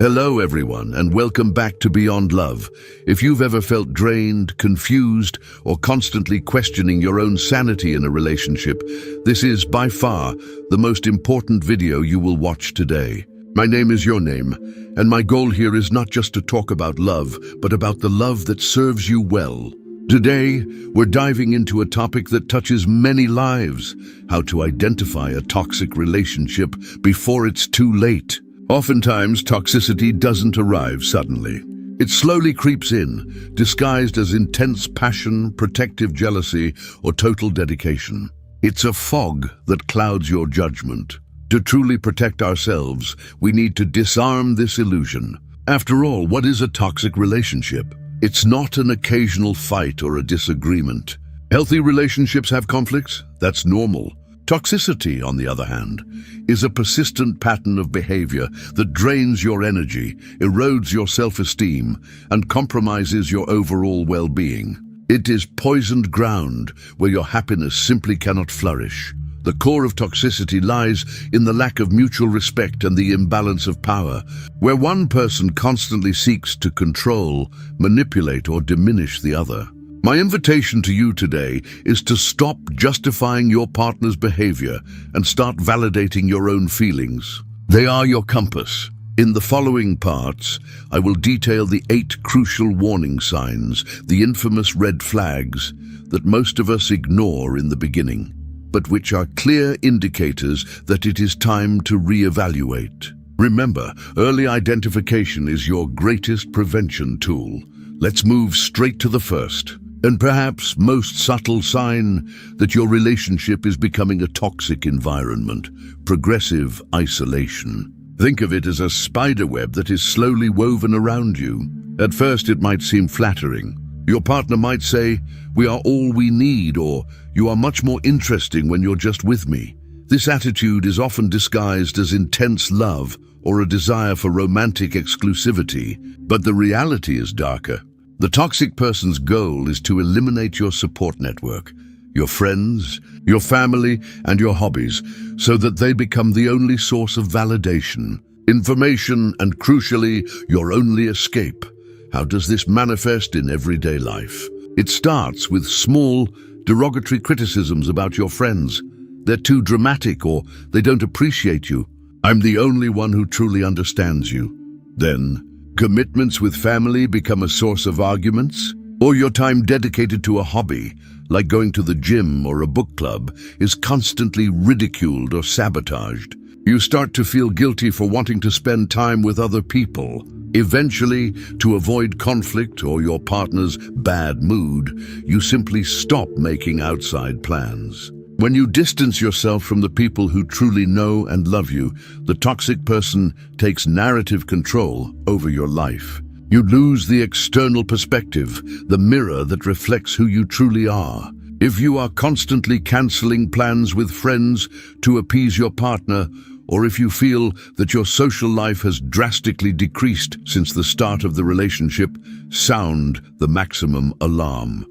Hello everyone, and welcome back to Beyond Love. If you've ever felt drained, confused, or constantly questioning your own sanity in a relationship, this is by far the most important video you will watch today. My name is your name, and my goal here is not just to talk about love, but about the love that serves you well. Today, we're diving into a topic that touches many lives: how to identify a toxic relationship before it's too late. Oftentimes, toxicity doesn't arrive suddenly. It slowly creeps in, disguised as intense passion, protective jealousy, or total dedication. It's a fog that clouds your judgment. To truly protect ourselves, we need to disarm this illusion. After all, what is a toxic relationship? It's not an occasional fight or a disagreement. Healthy relationships have conflicts. That's normal. Toxicity, on the other hand, is a persistent pattern of behavior that drains your energy, erodes your self-esteem, and compromises your overall well-being. It is poisoned ground where your happiness simply cannot flourish. The core of toxicity lies in the lack of mutual respect and the imbalance of power, where one person constantly seeks to control, manipulate, or diminish the other. My invitation to you today is to stop justifying your partner's behavior and start validating your own feelings. They are your compass. In the following parts, I will detail the 8 crucial warning signs, the infamous red flags that most of us ignore in the beginning, but which are clear indicators that it is time to reevaluate. Remember, early identification is your greatest prevention tool. Let's move straight to the first, and perhaps most subtle sign that your relationship is becoming a toxic environment: progressive isolation. Think of it as a spiderweb that is slowly woven around you. At first, it might seem flattering. Your partner might say, "We are all we need," or "You are much more interesting when you're just with me." This attitude is often disguised as intense love or a desire for romantic exclusivity, but the reality is darker. The toxic person's goal is to eliminate your support network, your friends, your family, and your hobbies, so that they become the only source of validation, information, and crucially, your only escape. How does this manifest in everyday life? It starts with small, derogatory criticisms about your friends. They're too dramatic, or they don't appreciate you. "I'm the only one who truly understands you." Then, commitments with family become a source of arguments, or your time dedicated to a hobby, like going to the gym or a book club, is constantly ridiculed or sabotaged. You start to feel guilty for wanting to spend time with other people. Eventually, to avoid conflict or your partner's bad mood, you simply stop making outside plans. When you distance yourself from the people who truly know and love you, the toxic person takes narrative control over your life. You lose the external perspective, the mirror that reflects who you truly are. If you are constantly canceling plans with friends to appease your partner, or if you feel that your social life has drastically decreased since the start of the relationship, sound the maximum alarm.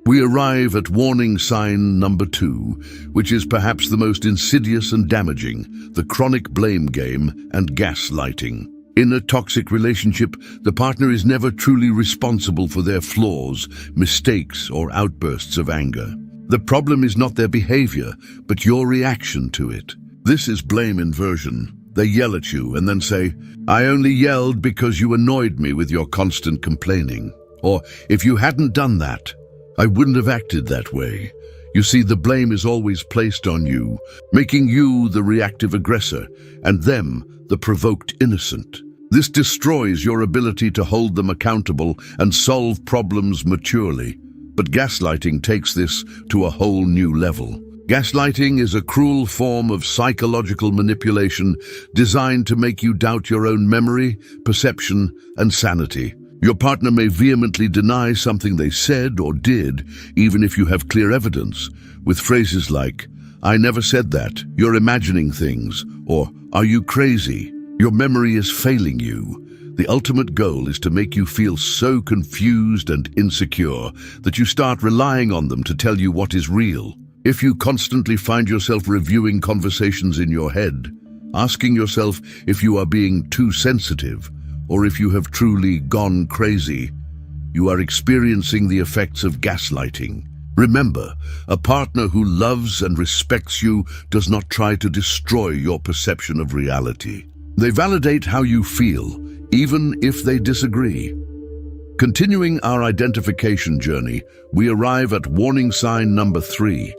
We arrive at warning sign number 2, which is perhaps the most insidious and damaging: the chronic blame game and gaslighting. In a toxic relationship, the partner is never truly responsible for their flaws, mistakes, or outbursts of anger. The problem is not their behavior, but your reaction to it. This is blame inversion. They yell at you and then say, "I only yelled because you annoyed me with your constant complaining." Or, "If you hadn't done that, I wouldn't have acted that way." You see, the blame is always placed on you, making you the reactive aggressor and them the provoked innocent. This destroys your ability to hold them accountable and solve problems maturely. But gaslighting takes this to a whole new level. Gaslighting is a cruel form of psychological manipulation designed to make you doubt your own memory, perception, and sanity. Your partner may vehemently deny something they said or did, even if you have clear evidence, with phrases like, "I never said that, you're imagining things," or "Are you crazy? Your memory is failing you." The ultimate goal is to make you feel so confused and insecure that you start relying on them to tell you what is real. If you constantly find yourself reviewing conversations in your head, asking yourself if you are being too sensitive or if you have truly gone crazy, you are experiencing the effects of gaslighting. Remember, a partner who loves and respects you does not try to destroy your perception of reality. They validate how you feel, even if they disagree. Continuing our identification journey, we arrive at warning sign number 3,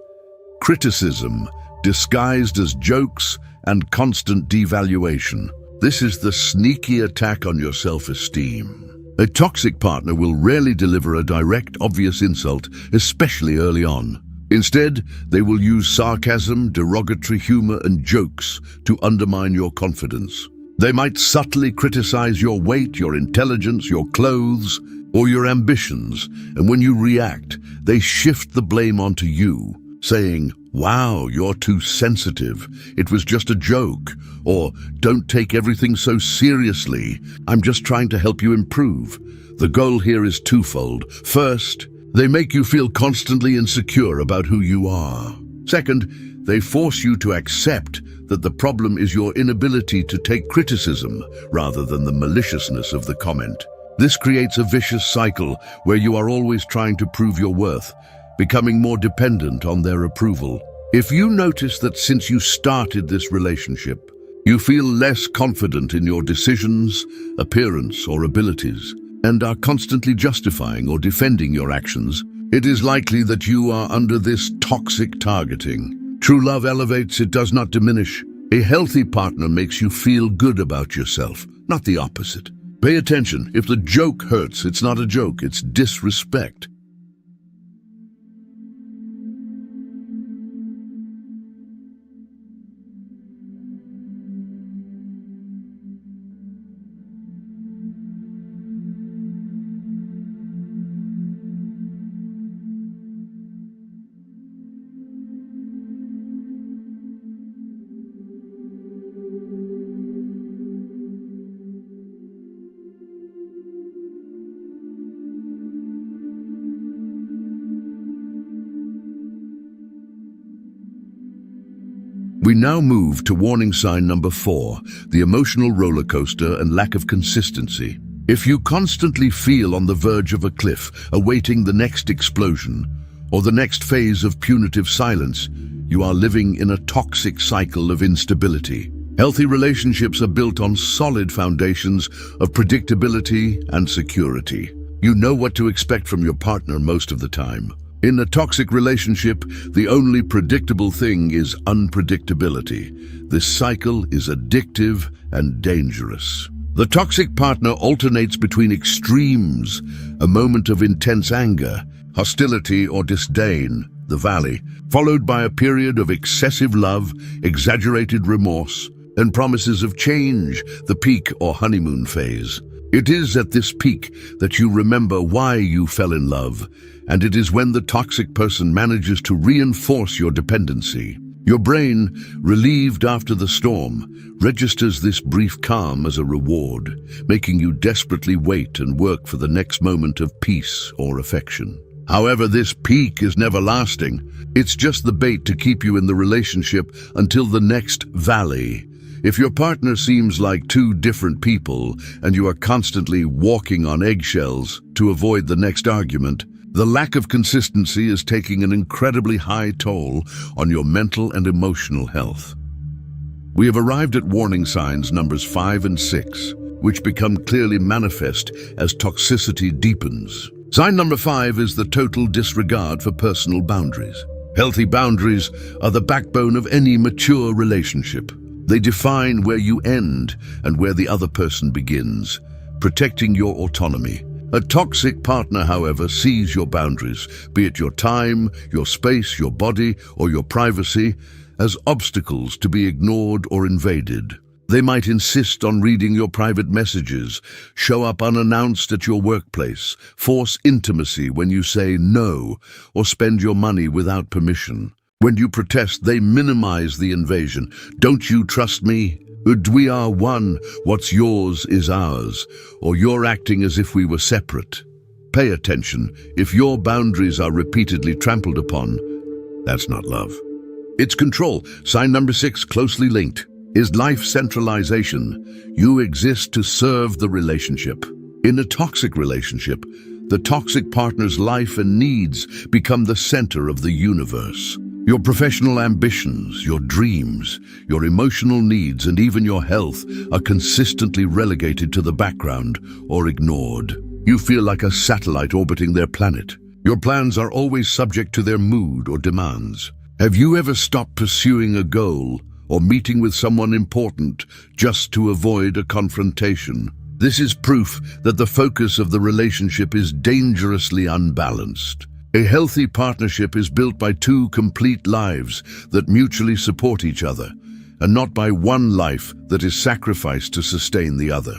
criticism, disguised as jokes and constant devaluation. This is the sneaky attack on your self-esteem. A toxic partner will rarely deliver a direct, obvious insult, especially early on. Instead, they will use sarcasm, derogatory humor, and jokes to undermine your confidence. They might subtly criticize your weight, your intelligence, your clothes, or your ambitions, and when you react, they shift the blame onto you, saying, "Wow, you're too sensitive. It was just a joke," or "Don't take everything so seriously. I'm just trying to help you improve." The goal here is twofold. First, they make you feel constantly insecure about who you are. Second, they force you to accept that the problem is your inability to take criticism rather than the maliciousness of the comment. This creates a vicious cycle where you are always trying to prove your worth, becoming more dependent on their approval. If you notice that since you started this relationship, you feel less confident in your decisions, appearance, or abilities, and are constantly justifying or defending your actions, it is likely that you are under this toxic targeting. True love elevates, it does not diminish. A healthy partner makes you feel good about yourself, not the opposite. Pay attention. If the joke hurts, it's not a joke, it's disrespect. We now move to warning sign number 4, the emotional roller coaster and lack of consistency. If you constantly feel on the verge of a cliff, awaiting the next explosion, or the next phase of punitive silence, you are living in a toxic cycle of instability. Healthy relationships are built on solid foundations of predictability and security. You know what to expect from your partner most of the time. In a toxic relationship, the only predictable thing is unpredictability. This cycle is addictive and dangerous. The toxic partner alternates between extremes, a moment of intense anger, hostility or disdain, the valley, followed by a period of excessive love, exaggerated remorse, and promises of change, the peak or honeymoon phase. It is at this peak that you remember why you fell in love, and it is when the toxic person manages to reinforce your dependency. Your brain, relieved after the storm, registers this brief calm as a reward, making you desperately wait and work for the next moment of peace or affection. However, this peak is never lasting. It's just the bait to keep you in the relationship until the next valley. If your partner seems like two different people and you are constantly walking on eggshells to avoid the next argument, the lack of consistency is taking an incredibly high toll on your mental and emotional health. We have arrived at warning signs numbers 5 and 6, which become clearly manifest as toxicity deepens. Sign number 5 is the total disregard for personal boundaries. Healthy boundaries are the backbone of any mature relationship. They define where you end and where the other person begins, protecting your autonomy. A toxic partner, however, sees your boundaries, be it your time, your space, your body, or your privacy, as obstacles to be ignored or invaded. They might insist on reading your private messages, show up unannounced at your workplace, force intimacy when you say no, or spend your money without permission. When you protest, they minimize the invasion. Don't you trust me? We are one. What's yours is ours. Or you're acting as if we were separate. Pay attention. If your boundaries are repeatedly trampled upon, that's not love. It's control. Sign number 6, closely linked, is life centralization. You exist to serve the relationship. In a toxic relationship, the toxic partner's life and needs become the center of the universe. Your professional ambitions, your dreams, your emotional needs, and even your health are consistently relegated to the background or ignored. You feel like a satellite orbiting their planet. Your plans are always subject to their mood or demands. Have you ever stopped pursuing a goal or meeting with someone important just to avoid a confrontation? This is proof that the focus of the relationship is dangerously unbalanced. A healthy partnership is built by two complete lives that mutually support each other, and not by one life that is sacrificed to sustain the other.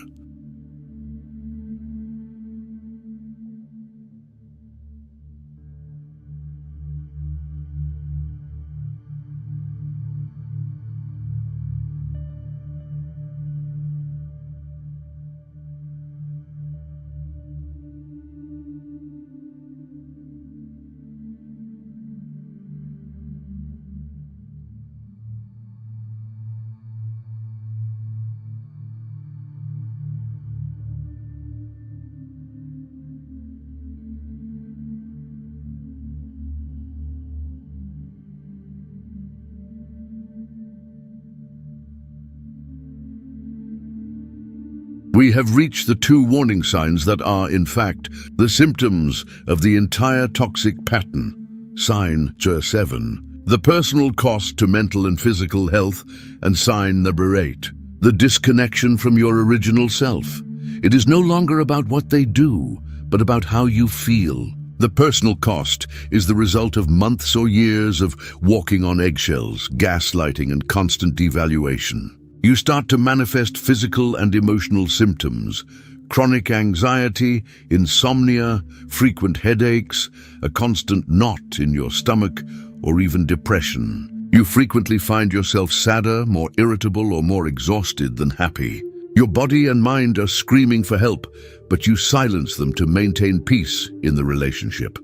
We have reached the 2 warning signs that are, in fact, the symptoms of the entire toxic pattern. Sign number 7, the personal cost to mental and physical health, and sign number 8, the disconnection from your original self. It is no longer about what they do, but about how you feel. The personal cost is the result of months or years of walking on eggshells, gaslighting, and constant devaluation. You start to manifest physical and emotional symptoms: chronic anxiety, insomnia, frequent headaches, a constant knot in your stomach, or even depression. You frequently find yourself sadder, more irritable, or more exhausted than happy. Your body and mind are screaming for help, but you silence them to maintain peace in the relationship.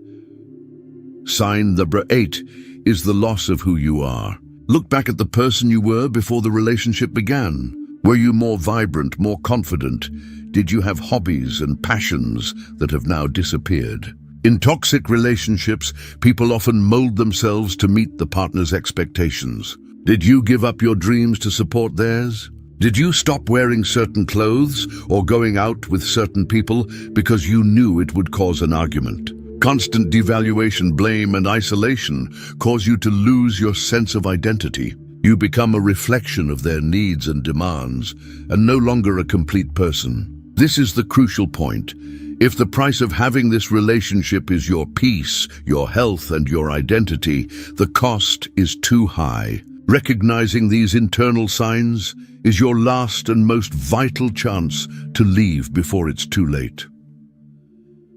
Sign number 8 is the loss of who you are. Look back at the person you were before the relationship began. Were you more vibrant, more confident? Did you have hobbies and passions that have now disappeared? In toxic relationships, people often mold themselves to meet the partner's expectations. Did you give up your dreams to support theirs? Did you stop wearing certain clothes or going out with certain people because you knew it would cause an argument? Constant devaluation, blame, and isolation cause you to lose your sense of identity. You become a reflection of their needs and demands, and no longer a complete person. This is the crucial point. If the price of having this relationship is your peace, your health, and your identity, the cost is too high. Recognizing these internal signs is your last and most vital chance to leave before it's too late.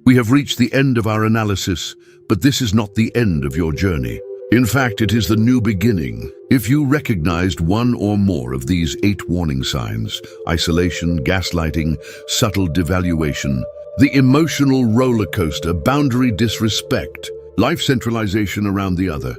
We have reached the end of our analysis, but this is not the end of your journey. In fact, it is the new beginning. If you recognized one or more of these 8 warning signs: isolation, gaslighting, subtle devaluation, the emotional roller coaster, boundary disrespect, life centralization around the other,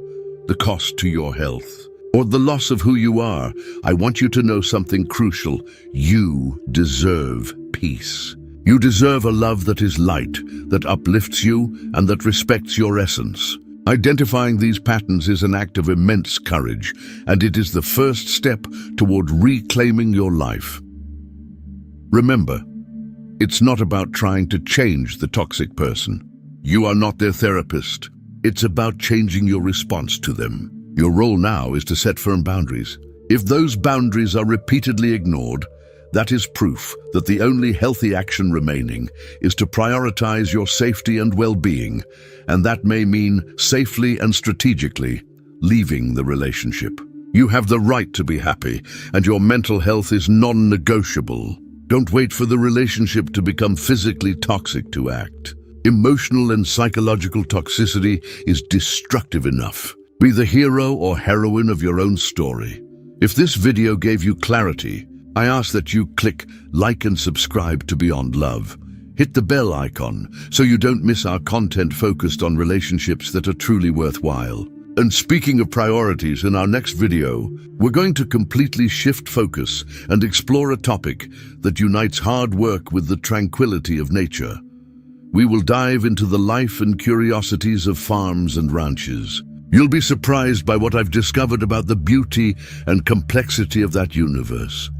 the cost to your health, or the loss of who you are, I want you to know something crucial. You deserve peace. You deserve a love that is light, that uplifts you, and that respects your essence. Identifying these patterns is an act of immense courage, and it is the first step toward reclaiming your life. Remember, it's not about trying to change the toxic person. You are not their therapist. It's about changing your response to them. Your role now is to set firm boundaries. If those boundaries are repeatedly ignored, that is proof that the only healthy action remaining is to prioritize your safety and well-being, and that may mean safely and strategically leaving the relationship. You have the right to be happy, and your mental health is non-negotiable. Don't wait for the relationship to become physically toxic to act. Emotional and psychological toxicity is destructive enough. Be the hero or heroine of your own story. If this video gave you clarity, I ask that you click like and subscribe to Beyond Love. Hit the bell icon so you don't miss our content focused on relationships that are truly worthwhile. And speaking of priorities, in our next video, we're going to completely shift focus and explore a topic that unites hard work with the tranquility of nature. We will dive into the life and curiosities of farms and ranches. You'll be surprised by what I've discovered about the beauty and complexity of that universe.